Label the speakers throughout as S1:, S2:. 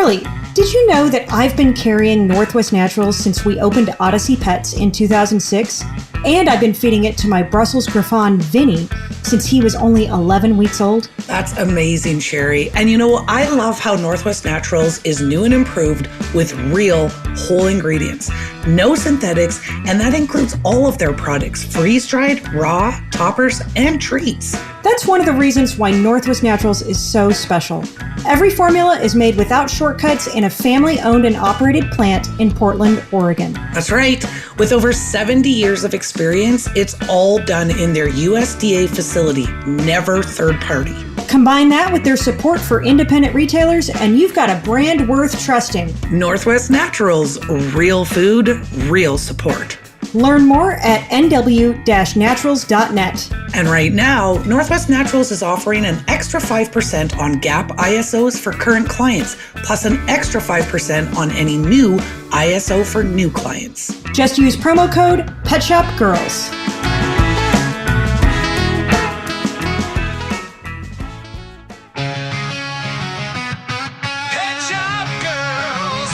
S1: Carly, did you know that I've been carrying Northwest Naturals since we opened Odyssey Pets in 2006? And I've been feeding it to my Brussels Griffon, Vinny, since he was only 11 weeks old.
S2: That's amazing, Sherry. And you know, I love how Northwest Naturals is new and improved with real whole ingredients. No synthetics, and that includes all of their products, freeze-dried, raw, toppers, and treats.
S1: That's one of the reasons why Northwest Naturals is so special. Every formula is made without shortcuts in a family-owned and operated plant in Portland, Oregon.
S2: That's right. With over 70 years of experience, it's all done in their USDA facility, never third party.
S1: Combine that with their support for independent retailers, and you've got a brand worth trusting.
S2: Northwest Naturals, real food, real support.
S1: Learn more at nw-naturals.net.
S2: And right now, Northwest Naturals is offering an extra 5% on GAP ISOs for current clients, plus an extra 5% on any new ISO for new clients.
S1: Just use promo code PetShopGirls.
S3: Pet Shop Girls,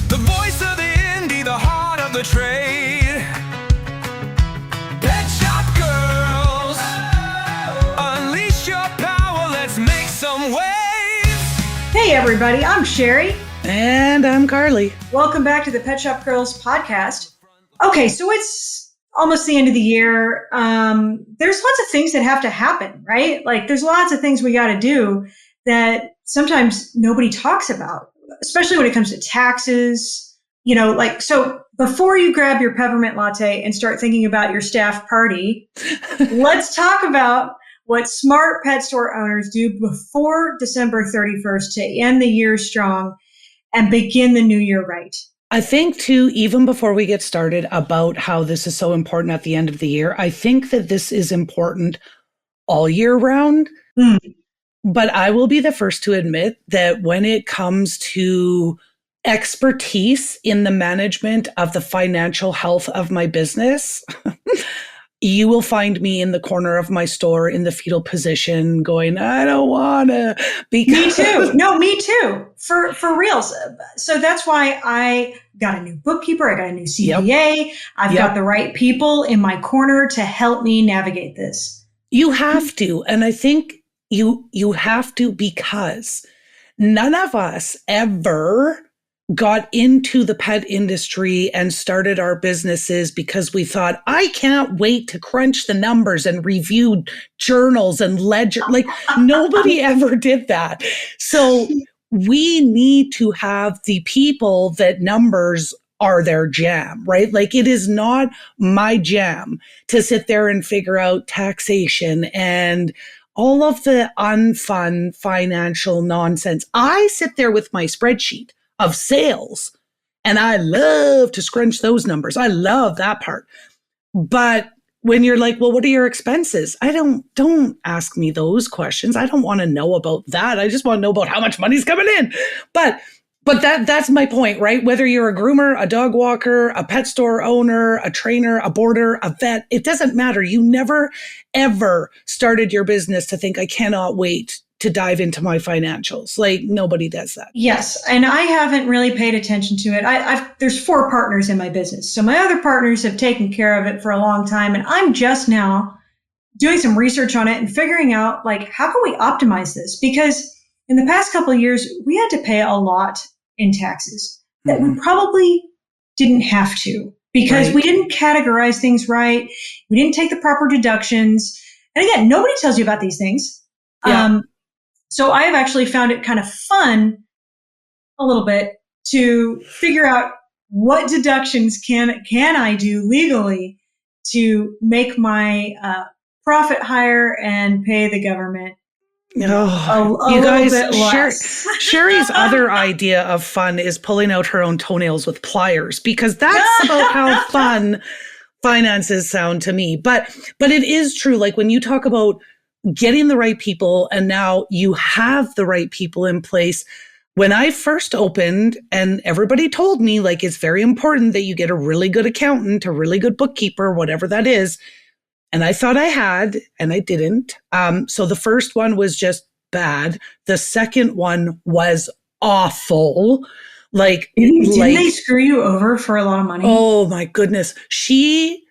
S3: the voice of the indie, the heart of the trade. Pet Shop Girls, unleash your power, let's make some waves.
S1: Hey everybody, I'm Sherry.
S2: And I'm Carly.
S1: Welcome back to the Pet Shop Girls podcast. Okay, so it's almost the end of the year. There's lots of things that have to happen, right? Like there's lots of things we got to do that sometimes nobody talks about, especially when it comes to taxes. You know, like, so before you grab your peppermint latte and start thinking about your staff party, let's talk about what smart pet store owners do before December 31st to end the year strong and begin the new year right.
S2: I think too, even before we get started about how this is so important at the end of the year, I think that this is important all year round. But I will be the first to admit that when it comes to expertise in the management of the financial health of my business, you will find me in the corner of my store in the fetal position going, I don't want to.
S1: Me too. No, me too. For reals. So that's why I got a new bookkeeper. I got a new CPA. I've got the right people in my corner to help me navigate this.
S2: You have to. And I think you have to, because none of us ever got into the pet industry and started our businesses because we thought, I can't wait to crunch the numbers and review journals and ledger. Like nobody ever did that. So we need to have the people that numbers are their jam, right? Like it is not my jam to sit there and figure out taxation and all of the unfun financial nonsense. I sit there with my spreadsheet of sales, and I love to scrunch those numbers. I love that part. But when you're like, well, what are your expenses? Don't ask me those questions. I don't want to know about that. I just want to know about how much money's coming in. But that's my point, right? Whether you're a groomer, a dog walker, a pet store owner, a trainer, a boarder, a vet, it doesn't matter. You never, ever started your business to think, I cannot wait to dive into my financials. Like nobody does that.
S1: Yes. And I haven't really paid attention to it. There's 4 partners in my business. So my other partners have taken care of it for a long time. And I'm just now doing some research on it and figuring out like, how can we optimize this? Because in the past couple of years, we had to pay a lot in taxes that we probably didn't have to because we didn't categorize things right. We didn't take the proper deductions. And again, nobody tells you about these things. Yeah. So I have actually found it kind of fun a little bit to figure out what deductions can I do legally to make my profit higher and pay the government.
S2: You guys, Sherry's other idea of fun is pulling out her own toenails with pliers, because that's about how fun finances sound to me. But it is true. Like when you talk about getting the right people, and now you have the right people in place. When I first opened, and everybody told me, like, it's very important that you get a really good accountant, a really good bookkeeper, whatever that is. And I thought I had, and I didn't. So the first one was just bad. The second one was awful. Like,
S1: didn't they screw you over for a lot of money?
S2: Oh my goodness. She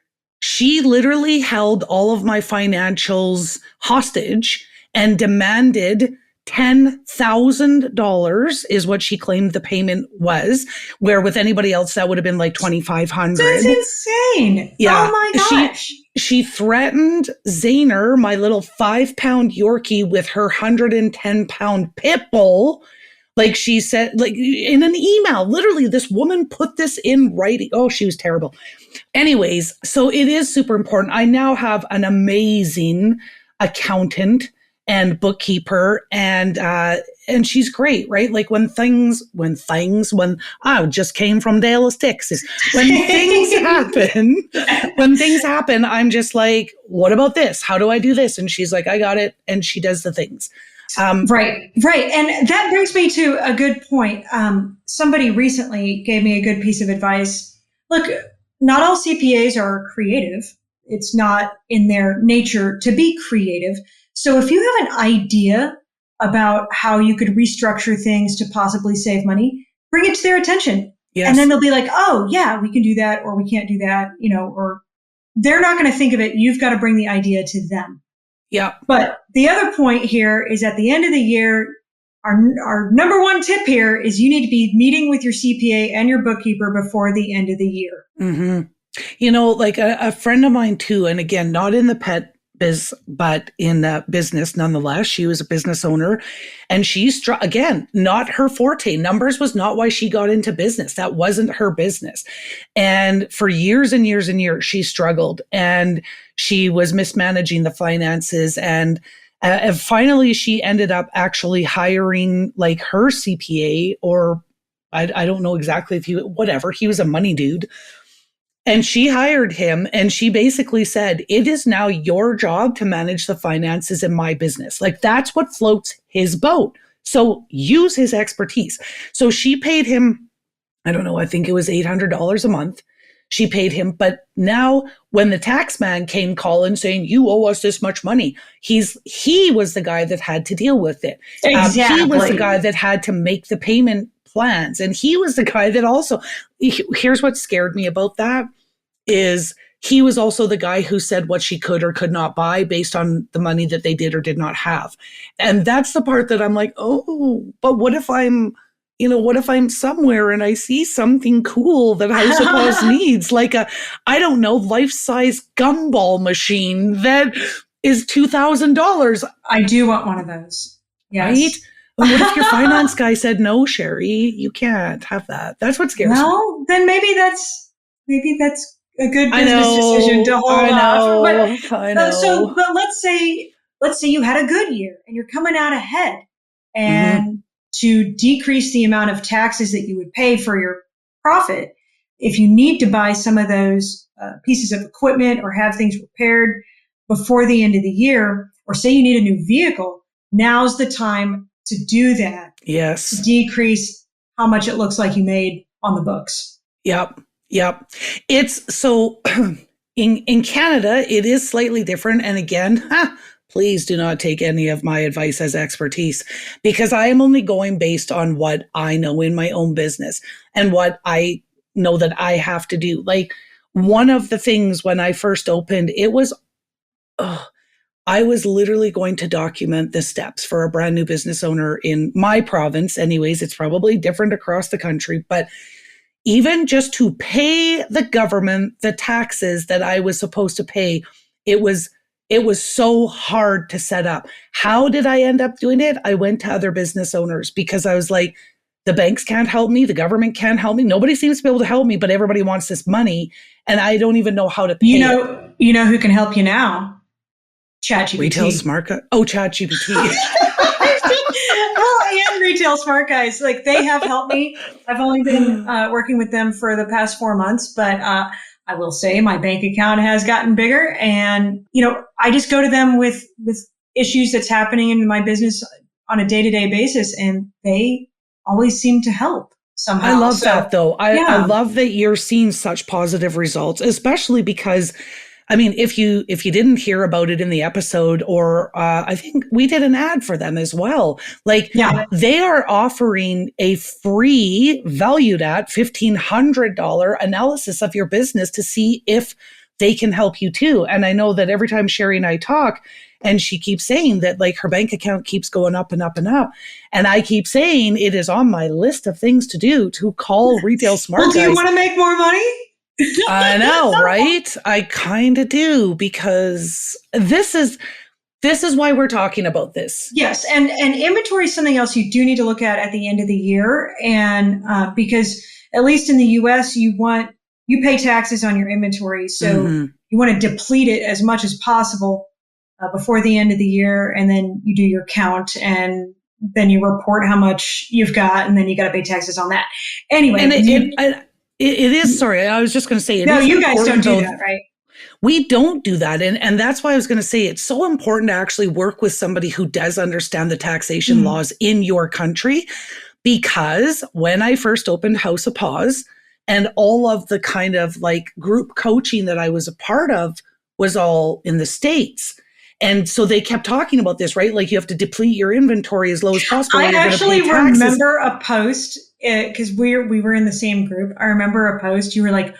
S2: literally held all of my financials hostage and demanded $10,000 is what she claimed the payment was, where with anybody else that would have been like $2,500.
S1: That's insane.
S2: Yeah.
S1: Oh my gosh.
S2: She threatened Zaner, my little 5-pound Yorkie, with her 110-pound pit bull. Like she said, like in an email, literally this woman put this in writing. Oh, she was terrible. Anyways, so it is super important. I now have an amazing accountant and bookkeeper, and she's great, right? Like when I just came from Dallas, Texas. When things happen, I'm just like, what about this? How do I do this? And she's like, I got it. And she does the things.
S1: Right. And that brings me to a good point. Somebody recently gave me a good piece of advice. Look, not all CPAs are creative. It's not in their nature to be creative. So if you have an idea about how you could restructure things to possibly save money, bring it to their attention. Yes. And then they'll be like, oh, yeah, we can do that, or we can't do that, or they're not going to think of it. You've got to bring the idea to them.
S2: Yeah.
S1: But the other point here is at the end of the year, our number one tip here is you need to be meeting with your CPA and your bookkeeper before the end of the year.
S2: Mm-hmm. Like a friend of mine too, and again, not in the pet biz, but in business nonetheless. She was a business owner, and again, not her forte. Numbers was not why she got into business. That wasn't her business. And for years and years and years, she struggled, and she was mismanaging the finances. And finally, she ended up actually hiring like her CPA, or I don't know exactly if he was a money dude. And she hired him, and she basically said, it is now your job to manage the finances in my business. Like that's what floats his boat. So use his expertise. So she paid him, I don't know, I think it was $800 a month. She paid him. But now when the tax man came calling saying, you owe us this much money, he was the guy that had to deal with it.
S1: Exactly.
S2: He was the guy that had to make the payment plans. And he was the guy that also, here's what scared me about that, is he was also the guy who said what she could or could not buy based on the money that they did or did not have. And that's the part that I'm like, oh, but what if I'm somewhere and I see something cool that House of Paws needs, like I don't know, life-size gumball machine that is $2,000.
S1: I do want one of those. Yes.
S2: Right? And what if your finance guy said, no, Sherry, you can't have that? That's what scares me.
S1: Well, then maybe that's a good business decision to hold off.
S2: I know.
S1: But let's say you had a good year and you're coming out ahead, and to decrease the amount of taxes that you would pay for your profit, if you need to buy some of those pieces of equipment or have things repaired before the end of the year, or say you need a new vehicle, now's the time to do that.
S2: Yes.
S1: To decrease how much it looks like you made on the books.
S2: Yep. It's so in Canada, it is slightly different. And again, please do not take any of my advice as expertise, because I am only going based on what I know in my own business and what I know that I have to do. Like one of the things when I first opened, I was literally going to document the steps for a brand new business owner in my province. Anyways, it's probably different across the country, but even just to pay the government the taxes that I was supposed to pay, it was so hard to set up. How did I end up doing it? I went to other business owners because I was like, the banks can't help me. The government can't help me. Nobody seems to be able to help me, but everybody wants this money and I don't even know how to pay it.
S1: You know who can help you now? ChatGPT.
S2: Retail smart guy. Oh, ChatGPT.
S1: Well, and Retail Smart Guys, like they have helped me. I've only been working with them for the past 4 months, but I will say my bank account has gotten bigger, and I just go to them with issues that's happening in my business on a day-to-day basis, and they always seem to help somehow.
S2: I love that though. I love that you're seeing such positive results, especially because I mean, if you didn't hear about it in the episode, or I think we did an ad for them as well. Like, they are offering a free, valued at $1,500 analysis of your business to see if they can help you too. And I know that every time Sherry and I talk, and she keeps saying that like her bank account keeps going up and up and up. And I keep saying it is on my list of things to do, to call Retail Smart Guys.
S1: Well, do you want to make more money?
S2: I know, right? I kind of do, because this is why we're talking about this.
S1: Yes, and inventory is something else you do need to look at the end of the year, and because at least in the U.S. you pay taxes on your inventory, so you want to deplete it as much as possible before the end of the year, and then you do your count, and then you report how much you've got, and then you got to pay taxes on that. Anyway,
S2: and it is, sorry, I was just going to say.
S1: No, you guys don't do that, right?
S2: We don't do that. And that's why I was going to say it's so important to actually work with somebody who does understand the taxation laws in your country. Because when I first opened House of Paws, and all of the kind of like group coaching that I was a part of was all in the States. And so they kept talking about this, right? Like you have to deplete your inventory as low as possible.
S1: I actually remember a post, because we were in the same group. I remember a post. You were like,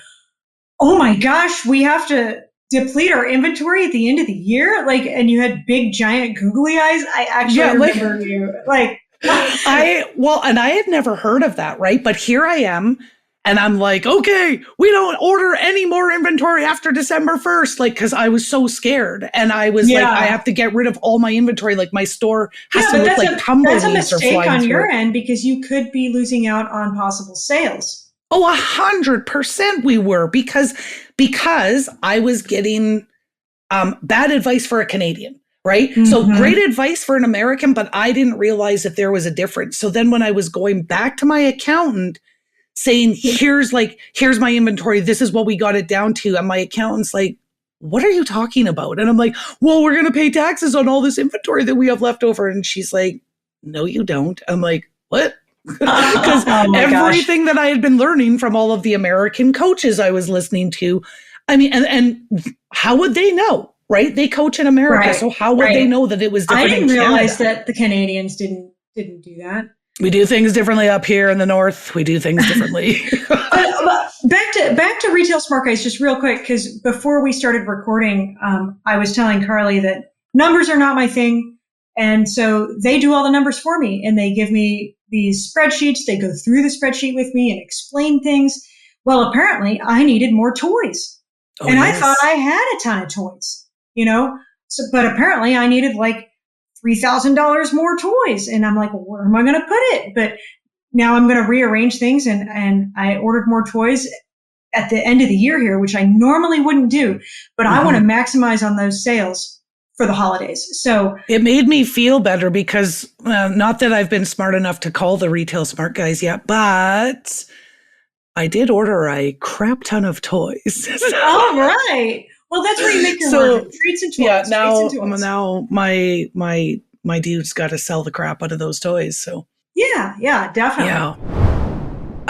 S1: "Oh my gosh, we have to deplete our inventory at the end of the year." Like, and you had big, giant, googly eyes. I actually remember you. Like,
S2: and I had never heard of that, right? But here I am. And I'm like, okay, we don't order any more inventory after December 1st. Like, cause I was so scared. And I was like, I have to get rid of all my inventory. Like my store has to look like tumbleweeds.
S1: That's a mistake on your end, because you could be losing out on possible sales.
S2: Oh, 100% we were, because I was getting bad advice for a Canadian. Right. So great advice for an American, but I didn't realize that there was a difference. So then when I was going back to my accountant, saying, here's my inventory. This is what we got it down to. And my accountant's like, what are you talking about? And I'm like, well, we're going to pay taxes on all this inventory that we have left over. And she's like, no, you don't. I'm like, what? Because everything that I had been learning from all of the American coaches I was listening to, I mean, and how would they know? Right? They coach in America. Right. So how would they know that it was different?
S1: I didn't realize that the Canadians didn't do that.
S2: We do things differently up here in the North. We do things differently.
S1: Back to Retail Smart Guys, just real quick, because before we started recording, I was telling Carly that numbers are not my thing. And so they do all the numbers for me, and they give me these spreadsheets. They go through the spreadsheet with me and explain things. Well, apparently I needed more toys. I thought I had a ton of toys, so, but apparently I needed like $3,000 more toys. And I'm like, well, where am I going to put it? But now I'm going to rearrange things. And I ordered more toys at the end of the year here, which I normally wouldn't do, but I want to maximize on those sales for the holidays. So
S2: it made me feel better, because not that I've been smart enough to call the Retail Smart Guys yet, but I did order a crap ton of toys.
S1: All right. Well, that's where you make your market. Treats and toys.
S2: Yeah, now my dude's got to sell the crap out of those toys. So
S1: yeah, definitely.
S2: Yeah.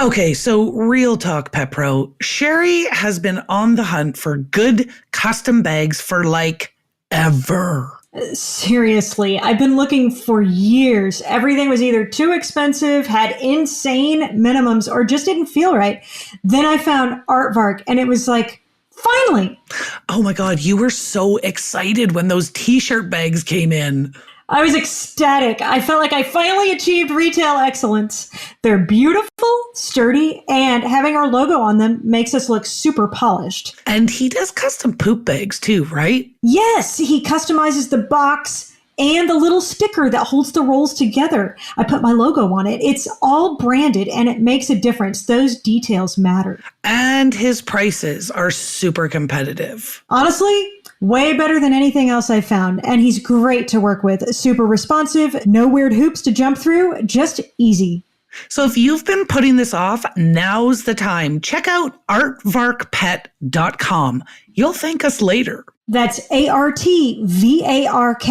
S2: Okay, so real talk, Pet Pro. Sherry has been on the hunt for good custom bags for like ever.
S1: Seriously, I've been looking for years. Everything was either too expensive, had insane minimums, or just didn't feel right. Then I found Aardvark, and it was like, finally.
S2: Oh my God, you were so excited when those t-shirt bags came in.
S1: I was ecstatic. I felt like I finally achieved retail excellence. They're beautiful, sturdy, and having our logo on them makes us look super polished.
S2: And he does custom poop bags too, right?
S1: Yes, he customizes the box and the little sticker that holds the rolls together. I put my logo on it. It's all branded, and it makes a difference. Those details matter.
S2: And his prices are super competitive.
S1: Honestly, way better than anything else I've found. And he's great to work with. Super responsive, no weird hoops to jump through, just easy.
S2: So if you've been putting this off, now's the time. Check out aardvarkpet.com. You'll thank us later.
S1: That's ARTVARK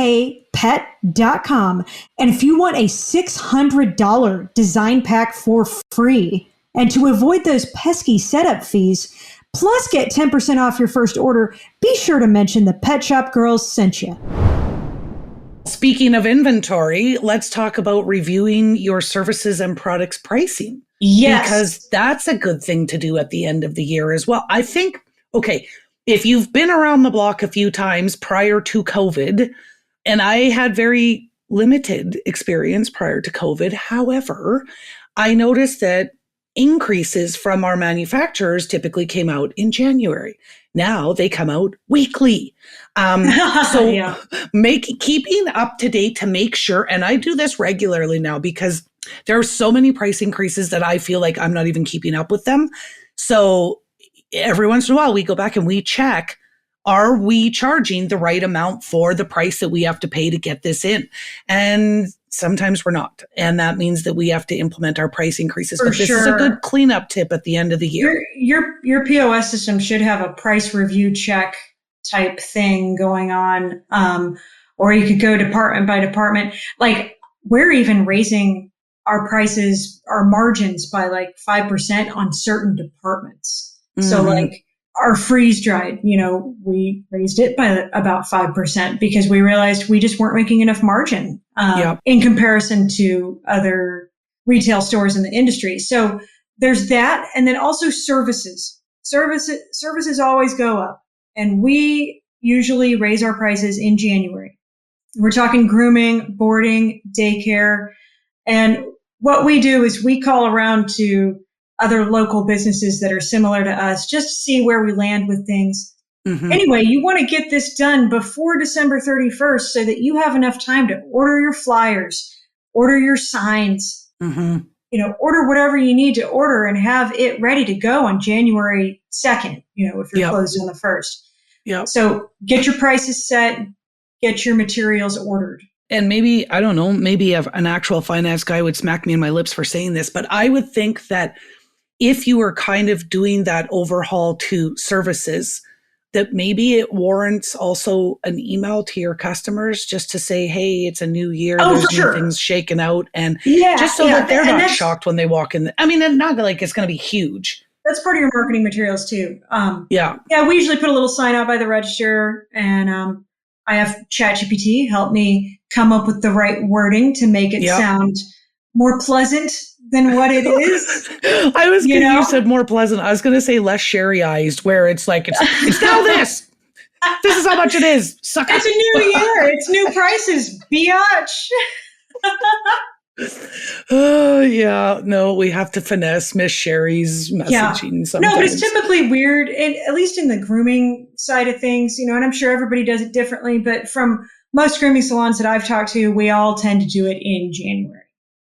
S1: pet.com. And if you want a $600 design pack for free, and to avoid those pesky setup fees, plus get 10% off your first order. Be sure to mention the Pet Shop Girls sent you.
S2: Speaking of inventory, let's talk about reviewing your services and products pricing.
S1: Yes.
S2: Because that's a good thing to do at the end of the year as well. I think, okay, if you've been around the block a few times prior to COVID, and I had very limited experience prior to COVID. However, I noticed that increases from our manufacturers typically came out in January. Now they come out weekly. So
S1: Yeah.
S2: keeping up to date to make sure, and I do this regularly now because there are so many price increases that I feel like I'm not even keeping up with them. So every once in a while we go back and we check, are we charging the right amount for the price that we have to pay to get this in? And sometimes we're not. And that means that we have to implement our price increases. But this is a good cleanup tip at the end of the year.
S1: Your POS system should have a price review check type thing going on. Or you could go department by department. Like, we're even raising our prices, our margins by like 5% on certain departments. Mm-hmm. So like our freeze dried, we raised it by about 5% because we realized we just weren't making enough margin in comparison to other retail stores in the industry. So there's that. And then also services. Services always go up. And we usually raise our prices in January. We're talking grooming, boarding, daycare. And what we do is we call around to other local businesses that are similar to us just to see where we land with things. Mm-hmm. Anyway, you want to get this done before December 31st so that you have enough time to order your flyers, order your signs, order whatever you need to order and have it ready to go on January 2nd, if you're closed on the 1st. Yep. So get your prices set, get your materials ordered.
S2: And maybe, I don't know, maybe an actual finance guy would smack me in my lips for saying this, but I would think that if you were kind of doing that overhaul to services, that maybe it warrants also an email to your customers just to say, hey, it's a new year. There's new things shaken out. And just so that they're not shocked when they walk in. I mean, not like it's going to be huge.
S1: That's part of your marketing materials too. Yeah, we usually put a little sign out by the register, and I have ChatGPT help me come up with the right wording to make it sound more pleasant than what it is.
S2: I was going to you said more pleasant. I was going to say less sherry-ized, where it's like, it's now this. This is how much it is. Suck
S1: it's
S2: it.
S1: A new year. It's new prices. Biatch.
S2: Oh, yeah. No, we have to finesse Miss Sherry's messaging sometimes.
S1: No, but it's typically weird, at least in the grooming side of things, and I'm sure everybody does it differently, but from most grooming salons that I've talked to, we all tend to do it in January.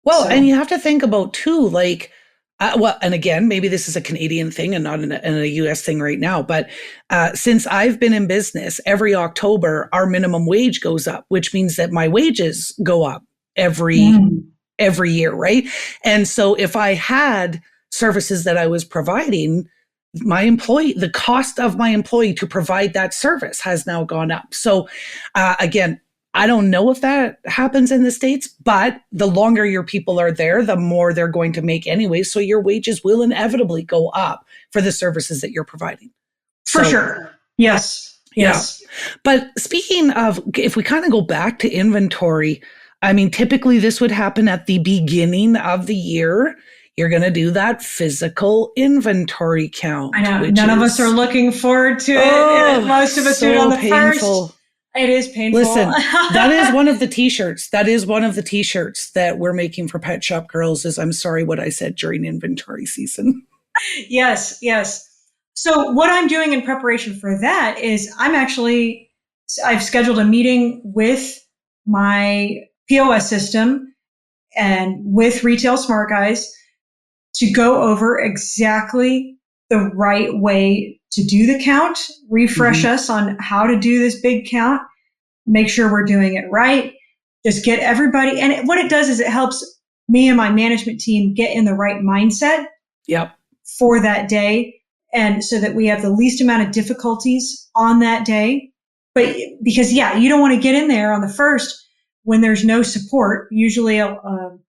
S2: Well, and you have to think about too, like, and again, maybe this is a Canadian thing and not in a US thing right now, but since I've been in business, every October, our minimum wage goes up, which means that my wages go up every year, right? And so if I had services that I was providing, the cost of my employee to provide that service has now gone up. So again, I don't know if that happens in the States, but the longer your people are there, the more they're going to make anyway. So your wages will inevitably go up for the services that you're providing.
S1: For sure. Yes.
S2: Yeah. But speaking of, if we kind of go back to inventory, I mean, typically this would happen at the beginning of the year. You're going to do that physical inventory count.
S1: I know. None of us are looking forward to it. Most of us do it on the
S2: painful.
S1: First. It is painful.
S2: Listen, that is one of the t-shirts. That is one of the t-shirts that we're making for Pet Shop Girls is I'm sorry what I said during inventory season.
S1: Yes. So what I'm doing in preparation for that is I've scheduled a meeting with my POS system and with Retail Smart Guys to go over exactly the right way to do the count, refresh us on how to do this big count, make sure we're doing it right, just get everybody. And what it does is it helps me and my management team get in the right mindset for that day. And so that we have the least amount of difficulties on that day. But because, you don't want to get in there on the first when there's no support. Usually you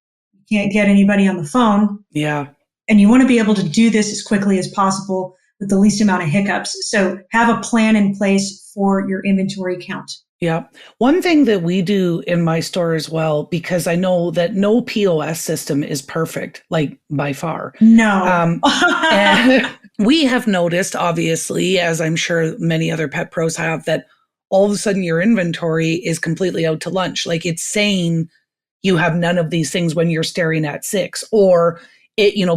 S1: can't get anybody on the phone.
S2: Yeah.
S1: And you want to be able to do this as quickly as possible with the least amount of hiccups. So have a plan in place for your inventory count.
S2: Yeah. One thing that we do in my store as well, because I know that no POS system is perfect, like by far.
S1: No.
S2: And we have noticed, obviously, as I'm sure many other pet pros have, that all of a sudden your inventory is completely out to lunch. Like it's saying you have none of these things when you're staring at 6, or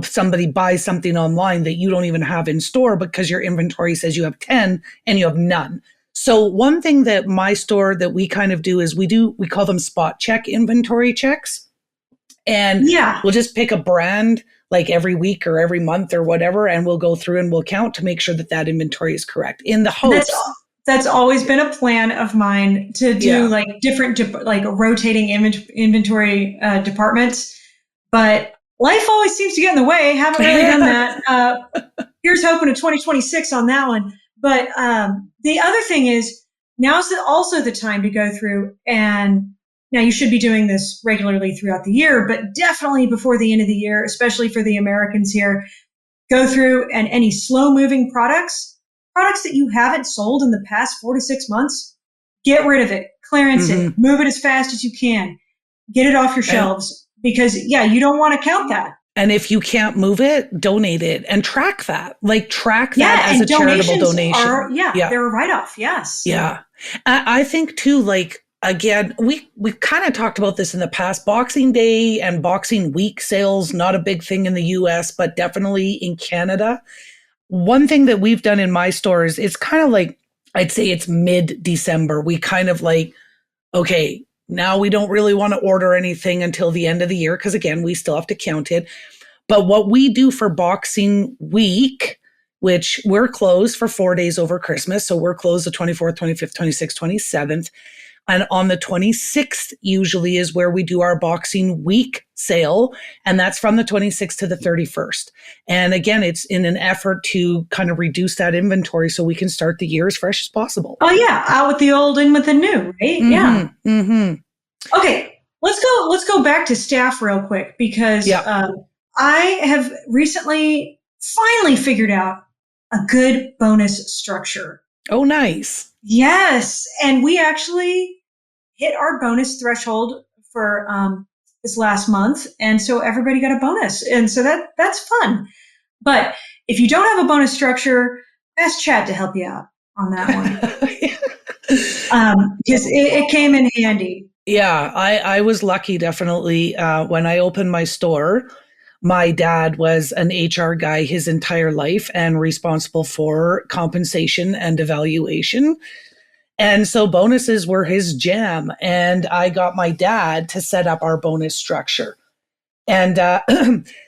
S2: somebody buys something online that you don't even have in store because your inventory says you have 10 and you have none. So one thing that my store that we kind of do is we call them spot check inventory checks. And we'll just pick a brand like every week or every month or whatever, and we'll go through and we'll count to make sure that that inventory is correct in the hopes.
S1: That's always been a plan of mine to do like different, like rotating inventory departments. But life always seems to get in the way. Haven't really done that. Here's hoping to 2026 on that one. But the other thing is now's also the time to go through, and now you should be doing this regularly throughout the year, but definitely before the end of the year, especially for the Americans here, go through and any slow moving products that you haven't sold in the past 4 to 6 months, get rid of it, clearance it, move it as fast as you can, get it off your shelves because you don't want to count that. And
S2: if you can't move it, donate it and track that. Like track that as a charitable donation.
S1: They're a write-off. Yes.
S2: Yeah. I think too, like, again, we've kind of talked about this in the past. Boxing Day and Boxing Week sales, not a big thing in the US, but definitely in Canada. One thing that we've done in my store is it's kind of like, I'd say it's mid-December. We kind of like, okay, now we don't really want to order anything until the end of the year because, again, we still have to count it. But what we do for Boxing Week, which we're closed for 4 days over Christmas. So we're closed the 24th, 25th, 26th, 27th. And on the 26th usually is where we do our Boxing Week sale. And that's from the 26th to the 31st. And again, it's in an effort to kind of reduce that inventory so we can start the year as fresh as possible.
S1: Oh, yeah. Out with the old, in with the new, right?
S2: Mm-hmm,
S1: yeah.
S2: Mm-hmm.
S1: Okay. Let's go back to staff real quick because I have recently finally figured out a good bonus structure.
S2: Oh, nice.
S1: Yes. And we actually hit our bonus threshold for this last month. And so everybody got a bonus. And so that's fun. But if you don't have a bonus structure, ask Chad to help you out on that one. Because it came in handy.
S2: Yeah, I was lucky, definitely. When I opened my store, my dad was an HR guy his entire life and responsible for compensation and evaluation. And so bonuses were his jam. And I got my dad to set up our bonus structure. And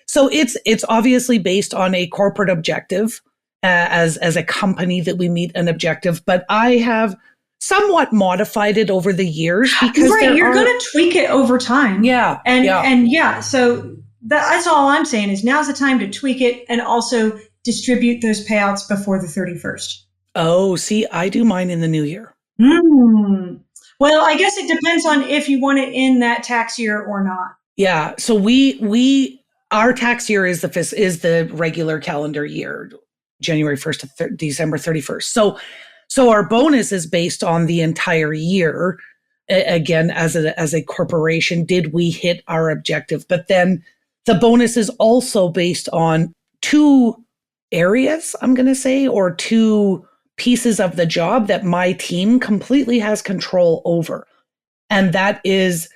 S2: so it's obviously based on a corporate objective as a company that we meet an objective. But I have somewhat modified it over the years because
S1: you're going to tweak it over time.
S2: Yeah.
S1: So that's all I'm saying is now's the time to tweak it and also distribute those payouts before the 31st.
S2: Oh, see, I do mine in the new year.
S1: Well, I guess it depends on if you want it in that tax year or not.
S2: Yeah. So our tax year is the regular calendar year, January 1st to December 31st. So our bonus is based on the entire year. Again, as a corporation, did we hit our objective? But then the bonus is also based on 2 areas, I'm going to say, or 2 pieces of the job that my team completely has control over. And that is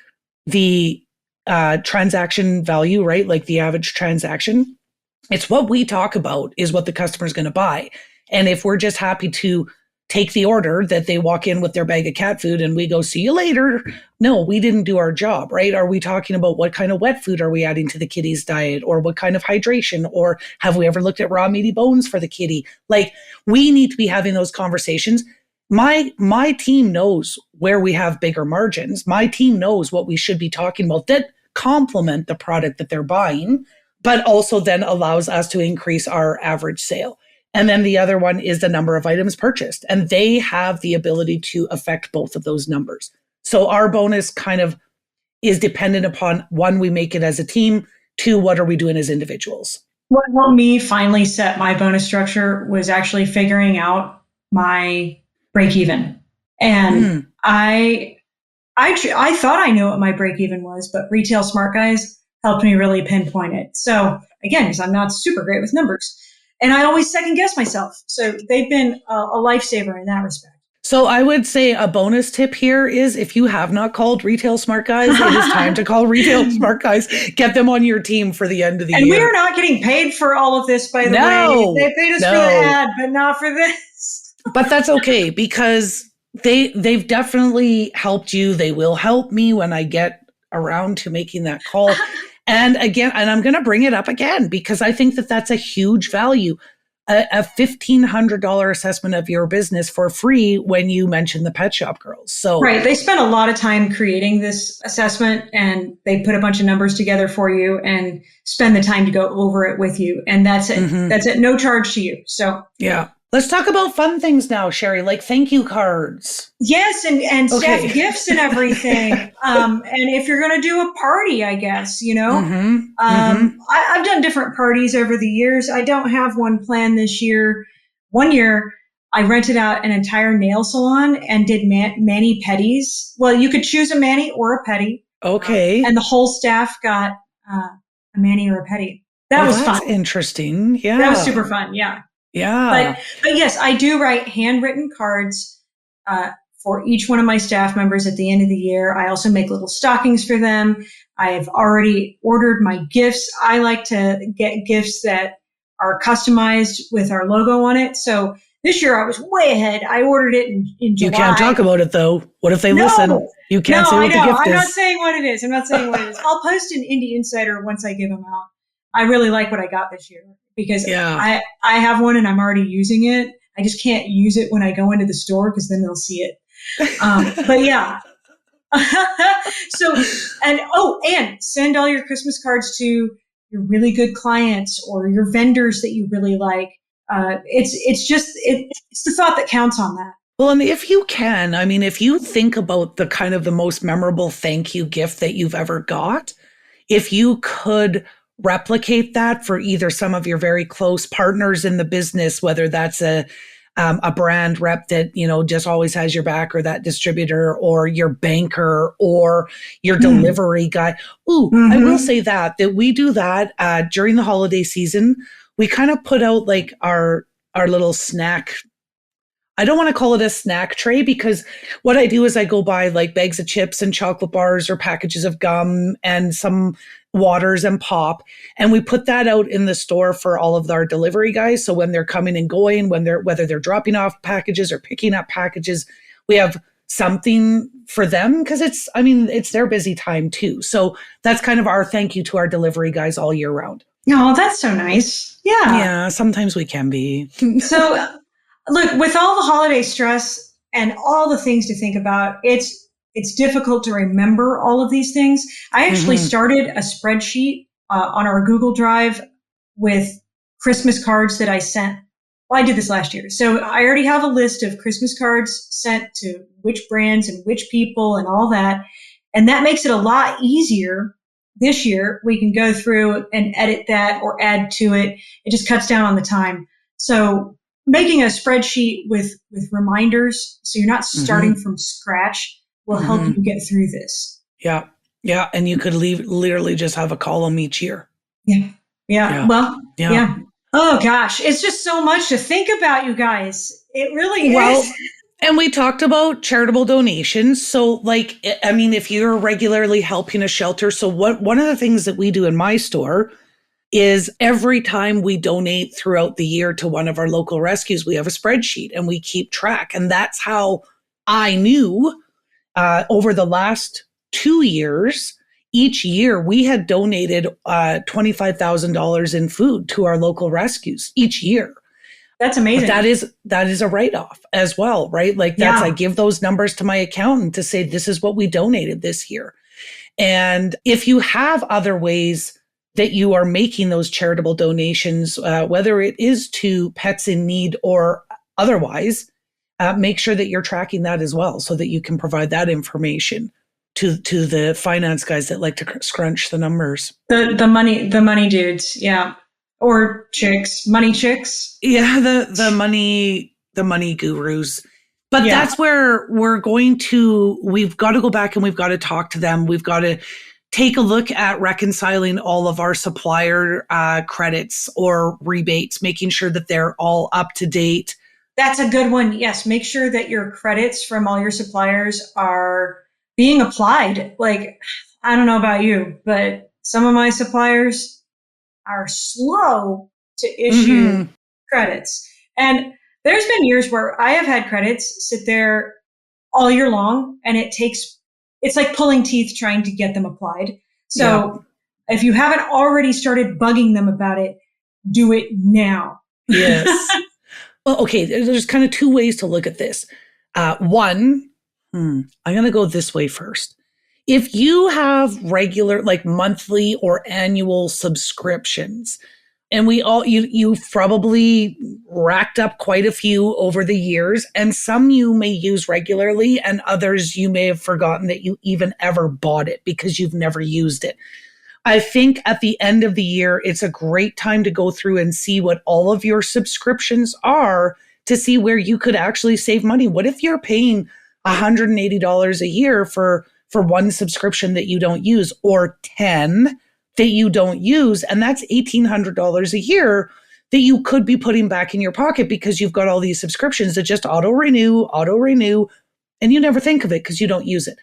S2: the transaction value, right? Like the average transaction. It's what we talk about is what the customer is going to buy. And if we're just happy to take the order that they walk in with their bag of cat food and we go, see you later. No, we didn't do our job, right? Are we talking about what kind of wet food are we adding to the kitty's diet, or what kind of hydration, or have we ever looked at raw meaty bones for the kitty? Like, we need to be having those conversations. My team knows where we have bigger margins. My team knows what we should be talking about that complement the product that they're buying, but also then allows us to increase our average sale. And then the other one is the number of items purchased. And they have the ability to affect both of those numbers. So our bonus kind of is dependent upon, 1, we make it as a team. 2, what are we doing as individuals?
S1: What helped me finally set my bonus structure was actually figuring out my break even. And
S2: Mm.
S1: I thought I knew what my break even was, but Retail Smart Guys helped me really pinpoint it. So again, because I'm not super great with numbers, and I always second guess myself. So they've been a lifesaver in that respect.
S2: So I would say a bonus tip here is if you have not called Retail Smart Guys, it is time to call Retail Smart Guys. Get them on your team for the end of the
S1: And
S2: year.
S1: we are not getting paid for all of this, by the
S2: No,
S1: way. They paid us for the
S2: no.
S1: ad, but not for this.
S2: But that's okay because they've definitely helped you. They will help me when I get around to making that call. And again, and I'm going to bring it up again because I think that that's a huge value. A $1,500 assessment of your business for free when you mention the Pet Shop Girls. So
S1: Right. They spent a lot of time creating this assessment, and they put a bunch of numbers together for you and spend the time to go over it with you. And that's it.
S2: Mhm.
S1: That's it. No charge to you. So
S2: yeah. Let's talk about fun things now, Sherry, like thank you cards.
S1: yes, and staff
S2: Okay.
S1: gifts and everything. And if you're going to do a party, I guess, I've done different parties over the years. I don't have one planned this year. One year, I rented out an entire nail salon and did mani-pedis. Well, you could choose a mani or a pedi.
S2: Okay.
S1: And the whole staff got a mani or a pedi. That was
S2: that's
S1: fun.
S2: Interesting. Yeah.
S1: That was super fun. Yeah.
S2: Yeah.
S1: But yes, I do write handwritten cards for each one of my staff members at the end of the year. I also make little stockings for them. I've already ordered my gifts. I like to get gifts that are customized with our logo on it. So this year I was way ahead. I ordered it in July.
S2: You can't talk about it though. What if they listen? You can't say what the gift is.
S1: I'm not saying what it is. I'll post an Indie Insider once I give them out. I really like what I got this year because I have one and I'm already using it. I just can't use it when I go into the store because then they'll see it. But yeah. And send all your Christmas cards to your really good clients or your vendors that you really like. It's the thought that counts on that.
S2: Well, and if you can, I mean, if you think about the kind of the most memorable thank you gift that you've ever got, if you could replicate that for either some of your very close partners in the business, whether that's a brand rep that, just always has your back, or that distributor, or your banker, or your delivery guy. Ooh, I will say that we do that during the holiday season. We kind of put out like our little snack. I don't want to call it a snack tray because what I do is I go buy like bags of chips and chocolate bars or packages of gum and some waters and pop. And we put that out in the store for all of our delivery guys. So when they're coming and going, whether they're dropping off packages or picking up packages, we have something for them because it's their busy time too. So that's kind of our thank you to our delivery guys all year round.
S1: Oh, that's so nice. Yeah.
S2: Yeah, sometimes we can be.
S1: So look, with all the holiday stress and all the things to think about, it's difficult to remember all of these things. I actually started a spreadsheet on our Google Drive with Christmas cards that I sent. Well, I did this last year. So I already have a list of Christmas cards sent to which brands and which people and all that. And that makes it a lot easier. This year, we can go through and edit that or add to it. It just cuts down on the time. So making a spreadsheet with reminders, so you're not starting from scratch, will help you get through this.
S2: Yeah. Yeah. And you could literally just have a column each year.
S1: Yeah. Well, yeah. Oh gosh, it's just so much to think about, you guys. It really is.
S2: And we talked about charitable donations. So if you're regularly helping a shelter, so one of the things that we do in my store is every time we donate throughout the year to one of our local rescues, we have a spreadsheet and we keep track. And that's how I knew over the last 2 years, each year we had donated $25,000 in food to our local rescues each year.
S1: That's amazing.
S2: But that is a write-off as well, right? I give those numbers to my accountant to say, this is what we donated this year. And if you have other ways that you are making those charitable donations, whether it is to pets in need or otherwise, make sure that you're tracking that as well so that you can provide that information to the finance guys that like to scrunch the numbers.
S1: The money dudes. Yeah. Or chicks, money chicks.
S2: Yeah, the money gurus. But
S1: Yeah.
S2: that's where we've got to go back and we've got to talk to them. We've got to take a look at reconciling all of our supplier credits or rebates, making sure that they're all up to date.
S1: That's a good one. Yes, make sure that your credits from all your suppliers are being applied. Like, I don't know about you, but some of my suppliers are slow to issue credits. And there's been years where I have had credits sit there all year long, and it's like pulling teeth trying to get them applied. So if you haven't already started bugging them about it, do it now.
S2: Yes. Well, okay, there's kind of two ways to look at this. One, I'm going to go this way first. If you have regular, like monthly or annual subscriptions, and you've probably racked up quite a few over the years, and some you may use regularly, and others you may have forgotten that you even ever bought it because you've never used it. I think at the end of the year, it's a great time to go through and see what all of your subscriptions are to see where you could actually save money. What if you're paying $180 a year for one subscription that you don't use, or 10 that you don't use? And that's $1,800 a year that you could be putting back in your pocket because you've got all these subscriptions that just auto renew, and you never think of it because you don't use it.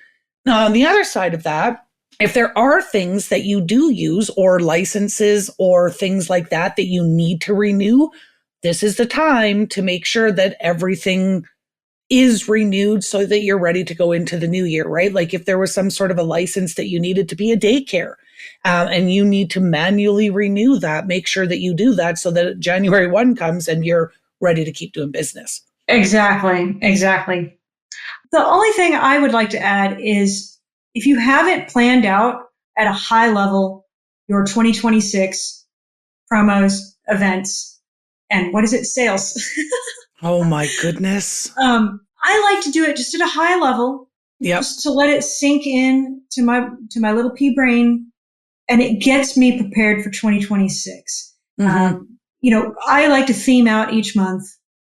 S2: Now, on the other side of that, if there are things that you do use, or licenses or things like that that you need to renew, this is the time to make sure that everything is renewed so that you're ready to go into the new year, right? Like if there was some sort of a license that you needed to be a daycare and you need to manually renew that, make sure that you do that so that January 1 comes and you're ready to keep doing business.
S1: Exactly. The only thing I would like to add is, if you haven't planned out at a high level your 2026 promos, events, and sales.
S2: Oh my goodness.
S1: I like to do it just at a high level, just to let it sink in to my little pea brain, and it gets me prepared for 2026. I like to theme out each month.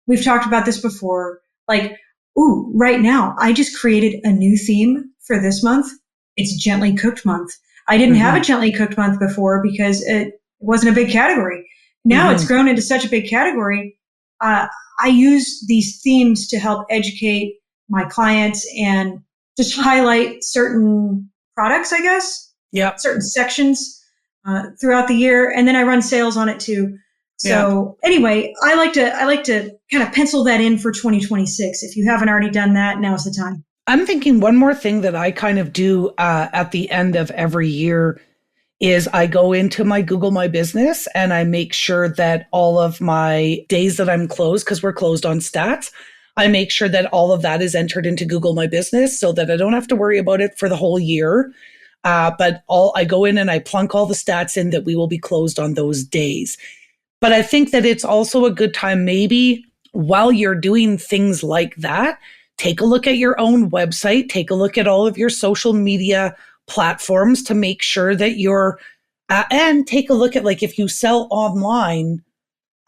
S1: We've talked about this before. Like, right now, I just created a new theme for this month. It's Gently Cooked Month. I didn't have a Gently Cooked Month before because it wasn't a big category. Now it's grown into such a big category. I use these themes to help educate my clients and just highlight certain products, I guess. Certain sections throughout the year, and then I run sales on it too. So anyway, I like to kind of pencil that in for 2026. If you haven't already done that, now's the time.
S2: I'm thinking one more thing that I kind of do at the end of every year is I go into my Google My Business and I make sure that all of my days that I'm closed, because we're closed on stats, I make sure that all of that is entered into Google My Business so that I don't have to worry about it for the whole year. But I go in and I plunk all the stats in that we will be closed on those days. But I think that it's also a good time, maybe while you're doing things like that, take a look at your own website, take a look at all of your social media platforms to make sure that you're, and take a look at, like, if you sell online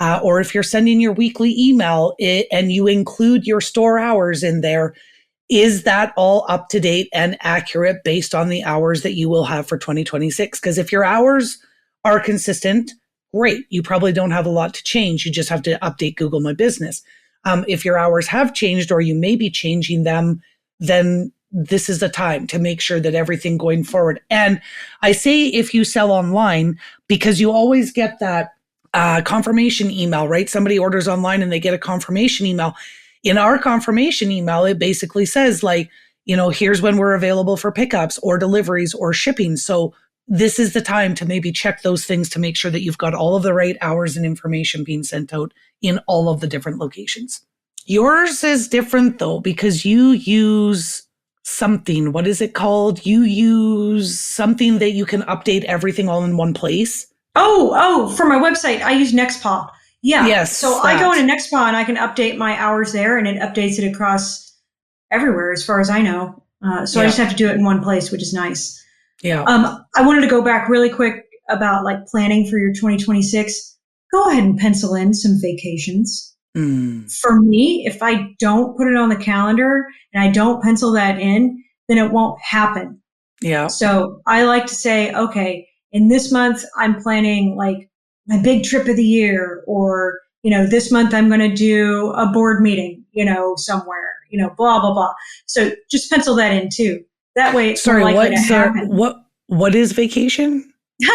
S2: or if you're sending your weekly email and you include your store hours in there, is that all up to date and accurate based on the hours that you will have for 2026? Because if your hours are consistent, great. You probably don't have a lot to change. You just have to update Google My Business. If your hours have changed or you may be changing them, then this is the time to make sure that everything going forward. And I say if you sell online, because you always get that confirmation email, right? Somebody orders online and they get a confirmation email. In our confirmation email, it basically says, like, here's when we're available for pickups or deliveries or shipping. So this is the time to maybe check those things to make sure that you've got all of the right hours and information being sent out in all of the different locations. Yours is different though, because you use something. What is it called? You use something that you can update everything all in one place.
S1: Oh, for my website, I use NextPaw. Yeah.
S2: Yes.
S1: So I go into NextPaw and I can update my hours there, and it updates it across everywhere as far as I know. So I just have to do it in one place, which is nice.
S2: Yeah.
S1: I wanted to go back really quick about like planning for your 2026. go ahead and pencil in some vacations.
S2: Mm.
S1: For me, if I don't put it on the calendar and I don't pencil that in, then it won't happen.
S2: Yeah.
S1: So I like to say, okay, in this month, I'm planning like my big trip of the year, or, this month I'm going to do a board meeting, somewhere, blah, blah, blah. So just pencil that in too. That way it's more likely to happen.
S2: What is vacation?
S1: Yeah.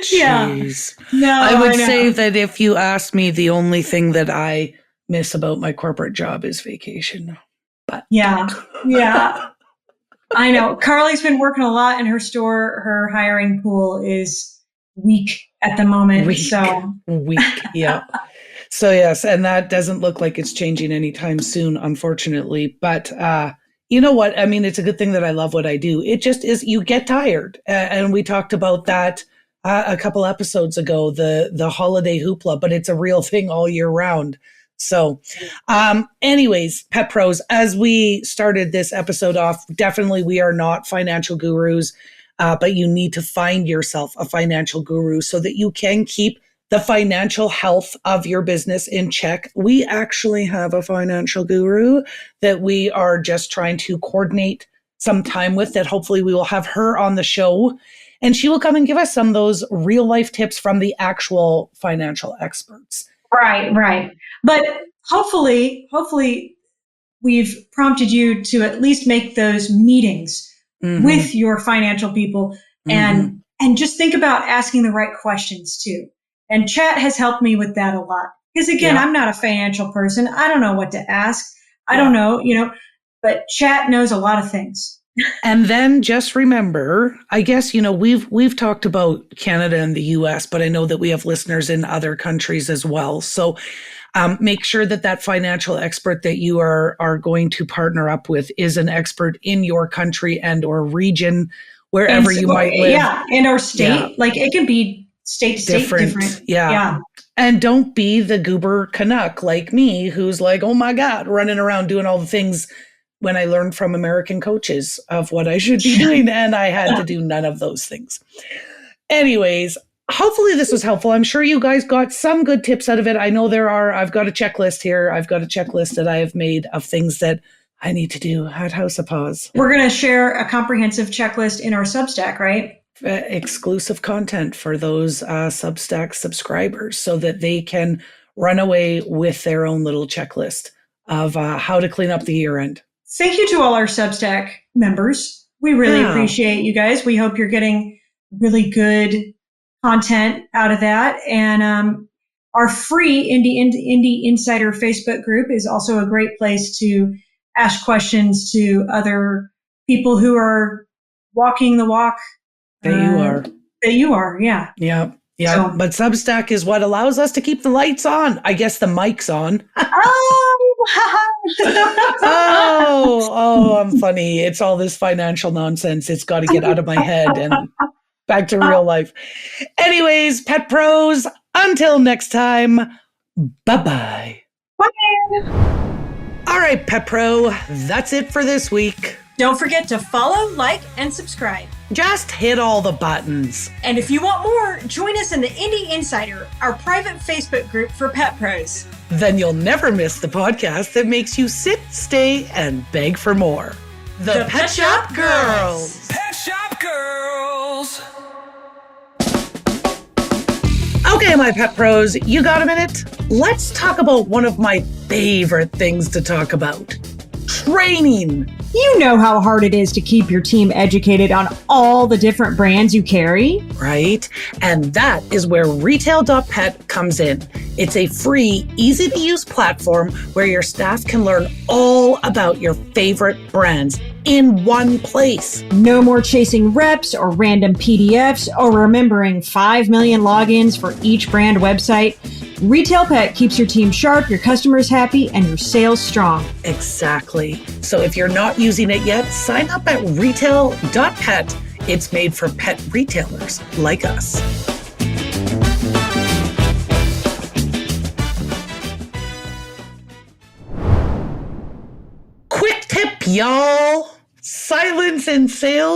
S2: Jeez.
S1: No,
S2: I would
S1: know.
S2: say that if you asked me, the only thing that I miss about my corporate job is vacation. But
S1: yeah. I know. Carly's been working a lot in her store. Her hiring pool is weak at the moment.
S2: Weak. Yeah. So yes, and that doesn't look like it's changing anytime soon, unfortunately. But you know what? I mean, it's a good thing that I love what I do. It just is, you get tired. And we talked about that a couple episodes ago, the holiday hoopla, but it's a real thing all year round. So anyways, Pet Pros, as we started this episode off, definitely we are not financial gurus, but you need to find yourself a financial guru so that you can keep the financial health of your business in check. We actually have a financial guru that we are just trying to coordinate some time with, that hopefully we will have her on the show, and she will come and give us some of those real life tips from the actual financial experts.
S1: Right. But hopefully we've prompted you to at least make those meetings with your financial people, and just think about asking the right questions too. And chat has helped me with that a lot. Because again, I'm not a financial person. I don't know what to ask. I don't know, but chat knows a lot of things.
S2: And then just remember, I guess, we've talked about Canada and the US, but I know that we have listeners in other countries as well. So make sure that financial expert that you are going to partner up with is an expert in your country and or region, wherever you might live.
S1: Yeah, in our state. Yeah. Like it can be state to state different.
S2: Yeah. And don't be the goober Canuck like me, who's like, oh my God, running around doing all the things when I learned from American coaches of what I should be doing, and I had to do none of those things. Anyways, hopefully this was helpful. I'm sure you guys got some good tips out of it. I know I've got a checklist here. I've got a checklist that I have made of things that I need to do at House of Paws.
S1: We're going to share a comprehensive checklist in our Substack, right?
S2: Exclusive content for those Substack subscribers so that they can run away with their own little checklist of how to clean up the year end.
S1: Thank you to all our Substack members. We really appreciate you guys. We hope you're getting really good content out of that. And our free Indie Insider Facebook group is also a great place to ask questions to other people who are walking the walk. That you are, yeah.
S2: Yeah. So, but Substack is what allows us to keep the lights on. I guess the mic's on. Oh, I'm funny. It's all this financial nonsense. It's got to get out of my head and back to real life. Anyways, Pet Pros, until next time, bye-bye.
S1: Bye.
S2: All right, Pet Pro, that's it for this week.
S1: Don't forget to follow, like, and subscribe.
S2: Just hit all the buttons.
S1: And if you want more, join us in the Indie Insider, our private Facebook group for Pet Pros.
S2: Then you'll never miss the podcast that makes you sit, stay, and beg for more. The Pet Shop Girls.
S3: Pet Shop Girls.
S2: Okay, my Pet Pros, you got a minute? Let's talk about one of my favorite things to talk about. Training.
S1: You know how hard it is to keep your team educated on all the different brands you carry.
S2: Right? And that is where Retail.pet comes in. It's a free, easy-to-use platform where your staff can learn all about your favorite brands in one place.
S1: No more chasing reps or random PDFs or remembering 5 million logins for each brand website. Retail Pet keeps your team sharp, your customers happy, and your sales strong.
S2: Exactly. So if you're not using it yet, sign up at Retail.pet. It's made for pet retailers like us. Quick tip, y'all. Silence in sales